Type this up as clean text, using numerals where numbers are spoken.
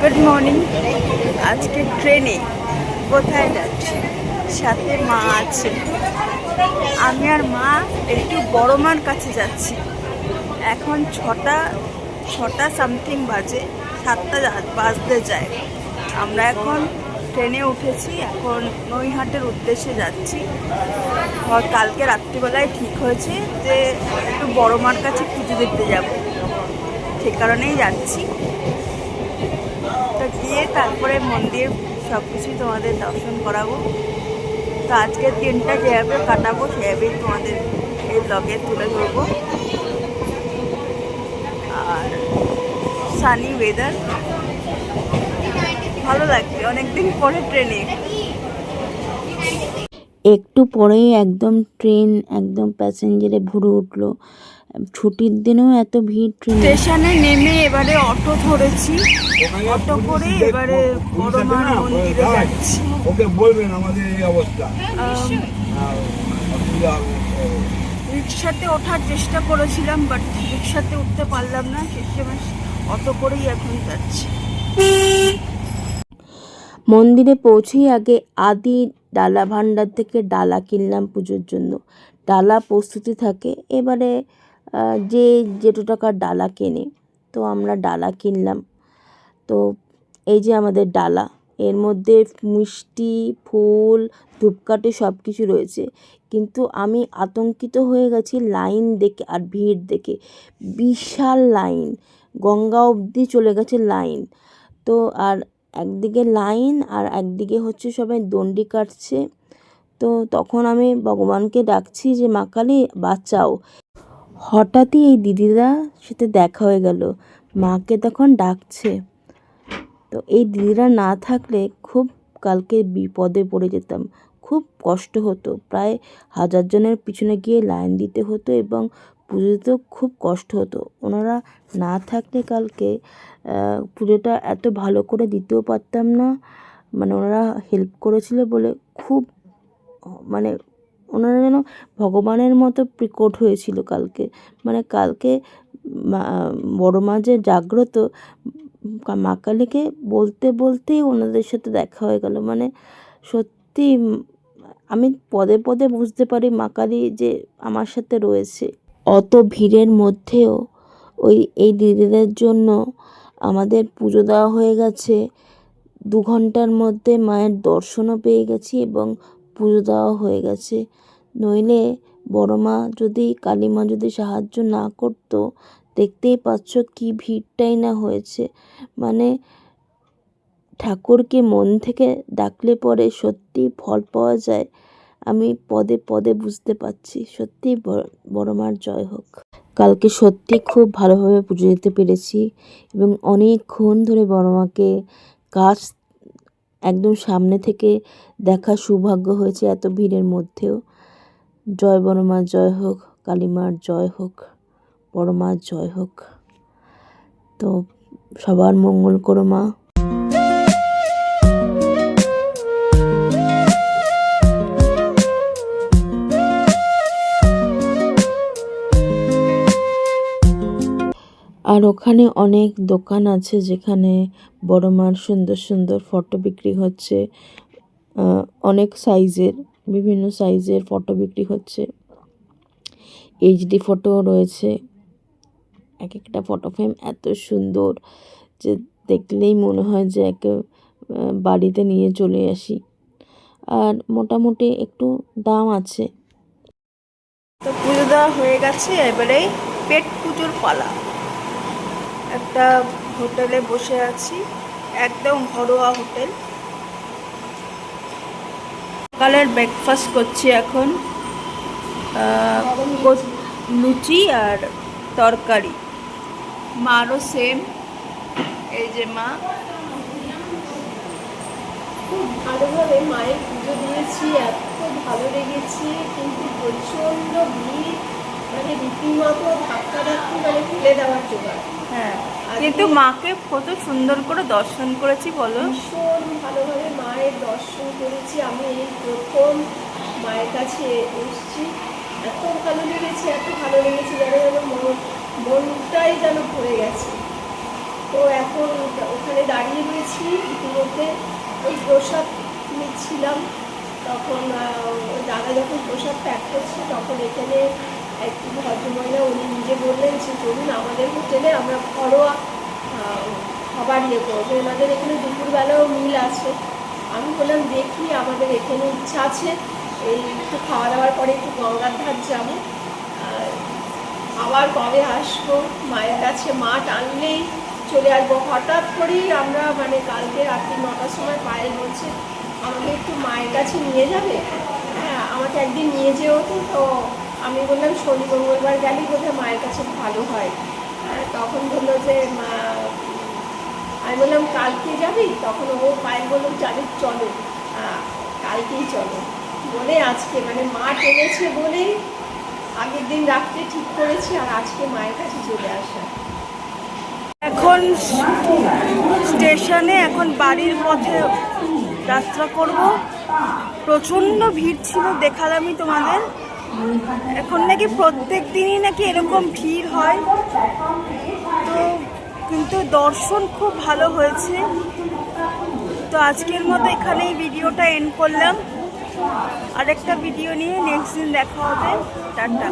Good morning. আজকে ট্রেনে কোথায় যাচ্ছি, সাথে মা আছে। আমি আর মা একটু বড় মার কাছে যাচ্ছি। এখন ছটা সামথিং বাজে, 7টা বাজতে যায়। আমরা এখন ট্রেনে উঠেছি, এখন নৈহাটের উদ্দেশ্যে যাচ্ছি। কালকে রাত্রিবেলায় ঠিক হয়েছে যে একটু বড় মার কাছে পুজো দিতে যাব, সে কারণেই যাচ্ছি। তো গিয়ে তারপরে মন্দির সব কিছুই তোমাদের দর্শন করাবো। তো আজকের দিনটা যেভাবে কাটাবো সেভাবেই তোমাদের এই ব্লগে তুলে ধরবো। আর সানি ওয়েদার, ভালো লাগছে অনেকদিন পরে ট্রেনে। একটু পরেই একদম ট্রেন একদম প্যাসেঞ্জারে ভরে উঠলো। ছুটির দিনেও এত ভিড় ট্রেনে। স্টেশনে নেমে এবারে অটো ধরেছি, অটো করে এবারে বড় মার মন্দিরে যাচ্ছি। ওকে বলবেন আমাদের এই অবস্থা। রিক্সাতে ওঠার চেষ্টা করেছিলাম, বাট রিক্সাতে উঠতে পারলাম না, শেষমেশ অটো করেই এখন যাচ্ছি। মন্দিরে পৌঁছেই আগে আদি ডালা ভাণ্ডার থেকে ডালা কিনলাম পুজোর জন্য। ডালা প্রস্তুতি থাকে, এবারে যে যেটো টাকার ডালা কেনে, তো আমরা ডালা কিনলাম। তো এই যে আমাদের ডালা, এর মধ্যে মিষ্টি, ফুল, ধূপকাঠি সব কিছু রয়েছে। কিন্তু আমি আতঙ্কিত হয়ে গেছি লাইন দেখে আর ভিড় দেখে। বিশাল লাইন, গঙ্গা অবধি চলে গেছে লাইন। তো আর একদিকে লাইন আর একদিকে হচ্ছে সবাই দণ্ডি কাটছে। তো তখন আমি ভগবানকে ডাকছি যে মা কালী বাঁচাও। হঠাৎই এই দিদিরা সাথে দেখা হয়ে গেল, মাকে তখন ডাকছে। তো এই দিদিরা না থাকলে খুব কালকে বিপদে পড়ে যেতাম, খুব কষ্ট হতো। প্রায় 1000 জনের পিছনে গিয়ে লাইন দিতে হতো এবং পুজোতেও খুব কষ্ট হতো। ওনারা না থাকলে কালকে পুজোটা এত ভালো করে দিতেও পারতাম না। মানে ওনারা হেল্প করেছিল বলে খুব, মানে ওনারা যেন ভগবানের মতো প্রকট হয়েছিল কালকে। মানে কালকে বড় মা যে জাগ্রত, মা কালীকে বলতে বলতেই ওনাদের সাথে দেখা হয়ে গেল। মানে সত্যি আমি পদে পদে বুঝতে পারি মা কালী যে আমার সাথে রয়েছে। অত ভিড়ের মধ্যেও এই দিদিদের জন্য আমাদের পুজো দেওয়া হয়ে গেছে। 2 ঘন্টার মধ্যে মায়ের দর্শনও পেয়ে গেছি এবং পুজো দেওয়া হয়ে গেছে। নইলে বড় মা যদি, কালী মা যদি সাহায্য না করতো, দেখতেই পাচ্ছ কি ভিড়টাই না হয়েছে। মানে ঠাকুরকে মন থেকে ডাকলে পরে সত্যি ফল পাওয়া যায়, আমি পদে পদে বুঝতে পারছি। সত্যি বড় মার জয় হোক। কালকে সত্যি খুব ভালোভাবে পুজো দিতে পেরেছি এবং অনেকক্ষণ ধরে বড় মাকে কাছ একদম সামনে থেকে দেখা সৌভাগ্য হয়েছে এত ভিড়ের মধ্যেও। জয় বড় মা জয় হোক, কালী মার জয় হোক, বড় মার জয় হোক। তো সবার মঙ্গল করো মা। আর ওখানে অনেক দোকান আছে যেখানে বড় মার সুন্দর সুন্দর ফটো বিক্রি হচ্ছে। অনেক সাইজের, বিভিন্ন সাইজের ফটো বিক্রি হচ্ছে। এইচডি ফটো রয়েছে। এক একটা ফটো ফ্রেম এত সুন্দর যে দেখলেই মনে হয় যে একে বাড়িতে নিয়ে চলে আসি। আর মোটামুটি একটু দাম আছে। তো পুজো দেওয়া হয়ে গেছে, এবারে পেট পুজোর পালা। একটা হোটেলে বসে আছি, একদম ঘরোয়া হোটেল। সকালের ব্রেকফাস্ট করছি এখন, লুচি আর তরকারি। মারও সেম, এই যে মা। খুব ভালোভাবে মায়ের পুজো দিয়েছি, এত ভালো লেগেছে। কিন্তু প্রচণ্ড ভিড়, মানে রীতিমতো ধাক্কাধাক্কি, মানে ফেলে দেওয়ার জোগাড়। হ্যাঁ, কিন্তু মাকে কত সুন্দর করে দর্শন করেছি বলো। ভীষণ ভালোভাবে মায়ের দর্শন করেছি। আমি এই প্রথম মায়ের কাছে এসেছি, এত ভালো লেগেছে, এত ভালো লেগেছে যেন মনটাই যেন ভরে গেছে। তো তো এখন ওখানে দাঁড়িয়ে রয়েছি, ইতিমধ্যে ওই প্রসাদ নিচ্ছিলাম। তখন ওই দাদা যখন প্রসাদ প্যাক করছে তখন এখানে একটি ভদ্রমহিলা উনি নিজে বললেন যে চলুন আমাদের হোটেলে আমরা ঘরোয়া খাবার ইয়ে করবো, ওনাদের এখানে দুপুরবেলাও মিল আছে। আমি বললাম দেখি, আমাদের এখানে ইচ্ছা আছে এই একটু খাওয়া দাওয়ার পরে একটু গঙ্গার ধার যাবো, আবার কবে আসবো মায়ের কাছে, মা টানলেই চলে আসবো। হঠাৎ করেই আমরা মানে কালকে রাত্রি 9টার সময় পায়েল বলছে আমাকে একটু মায়ের কাছে নিয়ে যাবে, হ্যাঁ আমাকে একদিন নিয়ে যেও। তো আমি বললাম শনি মঙ্গলবার গেলেই বোধহয় মায়ের কাছে ভালো হয়। তখন বললো যে আমি বললাম কালকে যাবি? তখন ও পায়েল বললো যাবি, চলো কালকেই চলো বলে আজকে মানে মা টেনেছে বলেই আগের দিন রাত্রে ঠিক করেছি আর আজকে মায়ের কাছে চলে আসা। এখন স্টেশনে এখন বাড়ির পথে যাত্রা করব। প্রচণ্ড ভিড় ছিল, দেখালামই তোমাদের। এখন নাকি প্রত্যেক দিনই নাকি এরকম ভিড় হয়, তো কিন্তু দর্শন খুব ভালো হয়েছে। তো আজকের মতো এখানেই ভিডিওটা এন্ড করলাম। আরেকটা ভিডিও নিয়ে নেক্সট দিন দেখা হবে। টাটা।